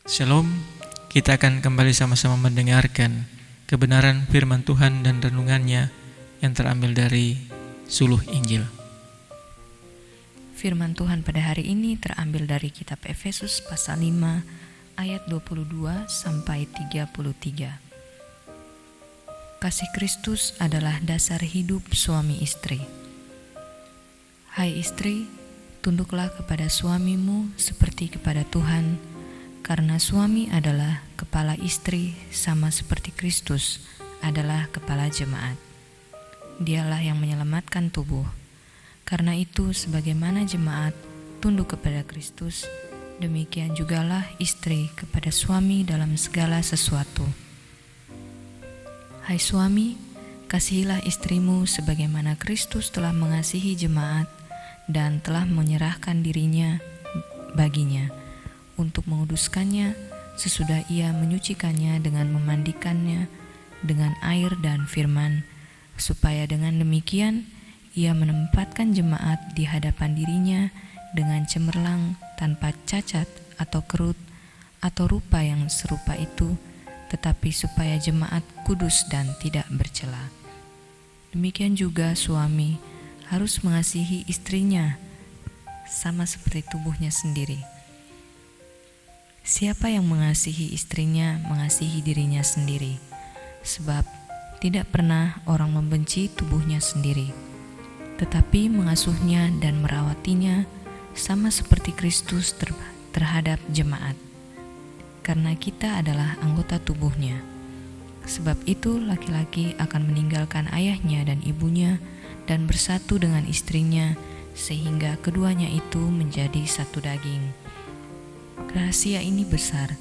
Shalom, kita akan kembali sama-sama mendengarkan kebenaran firman Tuhan dan renungannya yang terambil dari Suluh Injil. Firman Tuhan pada hari ini terambil dari kitab Efesus pasal 5 ayat 22 sampai 33. Kasih Kristus adalah dasar hidup suami istri. Hai istri, tunduklah kepada suamimu seperti kepada Tuhan, karena suami adalah kepala istri sama seperti Kristus adalah kepala jemaat. Dialah yang menyelamatkan tubuh. Karena itu, sebagaimana jemaat tunduk kepada Kristus, demikian jugalah istri kepada suami dalam segala sesuatu. Hai suami, kasihilah istrimu sebagaimana Kristus telah mengasihi jemaat dan telah menyerahkan dirinya baginya untuk menguduskannya sesudah ia menyucikannya dengan memandikannya dengan air dan firman, supaya dengan demikian ia menempatkan jemaat di hadapan dirinya dengan cemerlang, tanpa cacat atau kerut atau rupa yang serupa itu, tetapi supaya jemaat kudus dan tidak bercela. Demikian juga suami harus mengasihi istrinya sama seperti tubuhnya sendiri. Siapa yang mengasihi istrinya mengasihi dirinya sendiri, sebab tidak pernah orang membenci tubuhnya sendiri, tetapi mengasuhnya dan merawatinya sama seperti Kristus terhadap jemaat, karena kita adalah anggota tubuhnya. Sebab itu laki-laki akan meninggalkan ayahnya dan ibunya dan bersatu dengan istrinya, sehingga keduanya itu menjadi satu daging. Rahasia ini besar,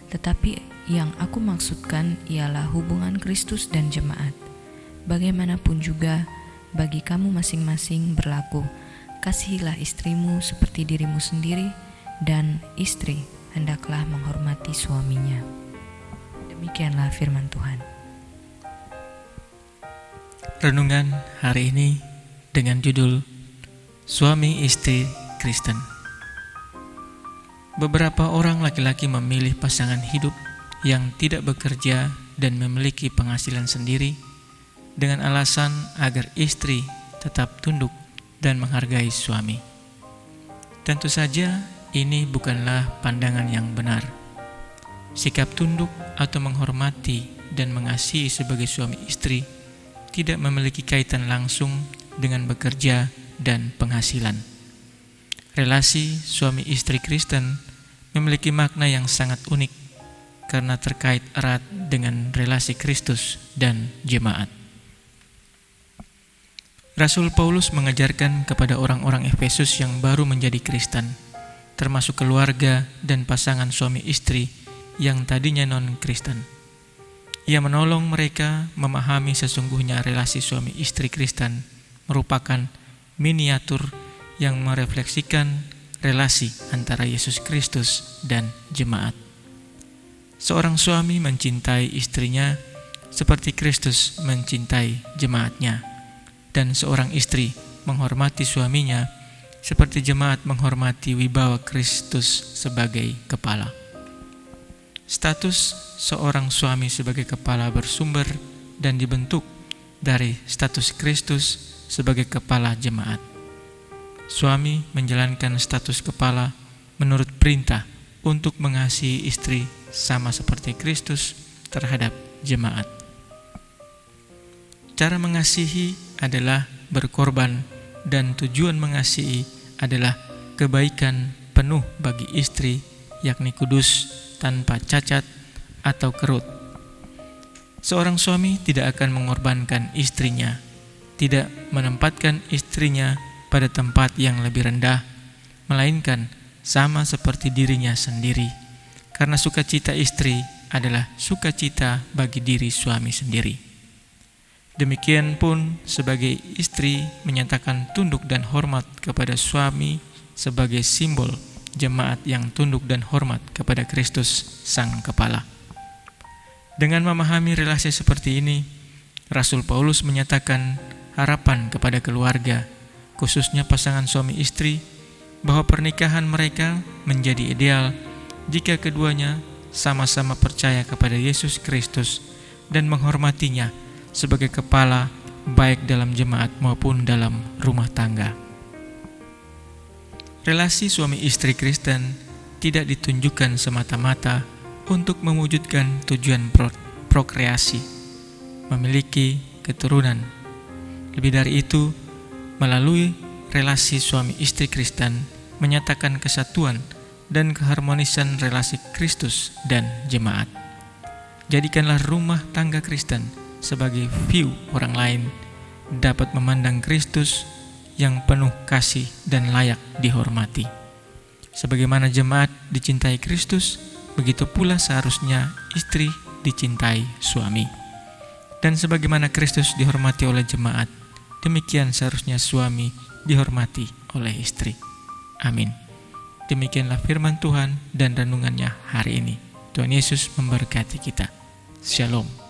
tetapi yang aku maksudkan ialah hubungan Kristus dan jemaat. Bagaimanapun juga, bagi kamu masing-masing berlaku, kasihilah istrimu seperti dirimu sendiri, dan istri hendaklah menghormati suaminya. Demikianlah firman Tuhan. Renungan hari ini dengan judul Suami Istri Kristen. Beberapa orang laki-laki memilih pasangan hidup yang tidak bekerja dan memiliki penghasilan sendiri dengan alasan agar istri tetap tunduk dan menghargai suami. Tentu saja ini bukanlah pandangan yang benar. Sikap tunduk atau menghormati dan mengasihi sebagai suami istri tidak memiliki kaitan langsung dengan bekerja dan penghasilan. Relasi suami istri Kristen memiliki makna yang sangat unik karena terkait erat dengan relasi Kristus dan jemaat. Rasul Paulus mengajarkan kepada orang-orang Efesus yang baru menjadi Kristen, termasuk keluarga dan pasangan suami istri yang tadinya non-Kristen. Ia menolong mereka memahami sesungguhnya relasi suami istri Kristen merupakan miniatur yang merefleksikan relasi antara Yesus Kristus dan jemaat. Seorang suami mencintai istrinya seperti Kristus mencintai jemaatnya, dan seorang istri menghormati suaminya seperti jemaat menghormati wibawa Kristus sebagai kepala. Status seorang suami sebagai kepala bersumber dan dibentuk dari status Kristus sebagai kepala jemaat. Suami menjalankan status kepala menurut perintah untuk mengasihi istri sama seperti Kristus terhadap jemaat. Cara mengasihi adalah berkorban, dan tujuan mengasihi adalah kebaikan penuh bagi istri, yakni kudus, tanpa cacat atau kerut. Seorang suami tidak akan mengorbankan istrinya, tidak menempatkan istrinya pada tempat yang lebih rendah, melainkan sama seperti dirinya sendiri, karena sukacita istri adalah sukacita bagi diri suami sendiri. Demikian pun sebagai istri menyatakan tunduk dan hormat kepada suami sebagai simbol jemaat yang tunduk dan hormat kepada Kristus Sang Kepala. Dengan memahami relasi seperti ini, Rasul Paulus menyatakan harapan kepada keluarga, khususnya pasangan suami istri, bahwa pernikahan mereka menjadi ideal jika keduanya sama-sama percaya kepada Yesus Kristus dan menghormatinya sebagai kepala baik dalam jemaat maupun dalam rumah tangga. Relasi suami istri Kristen tidak ditunjukkan semata-mata untuk mewujudkan tujuan prokreasi, memiliki keturunan. Lebih dari itu, melalui relasi suami istri Kristen menyatakan kesatuan dan keharmonisan relasi Kristus dan jemaat. Jadikanlah rumah tangga Kristen sebagai view orang lain dapat memandang Kristus yang penuh kasih dan layak dihormati. Sebagaimana jemaat dicintai Kristus, begitu pula seharusnya istri dicintai suami. Dan sebagaimana Kristus dihormati oleh jemaat, demikian seharusnya suami dihormati oleh istri. Amin. Demikianlah firman Tuhan dan renungannya hari ini. Tuhan Yesus memberkati kita. Shalom.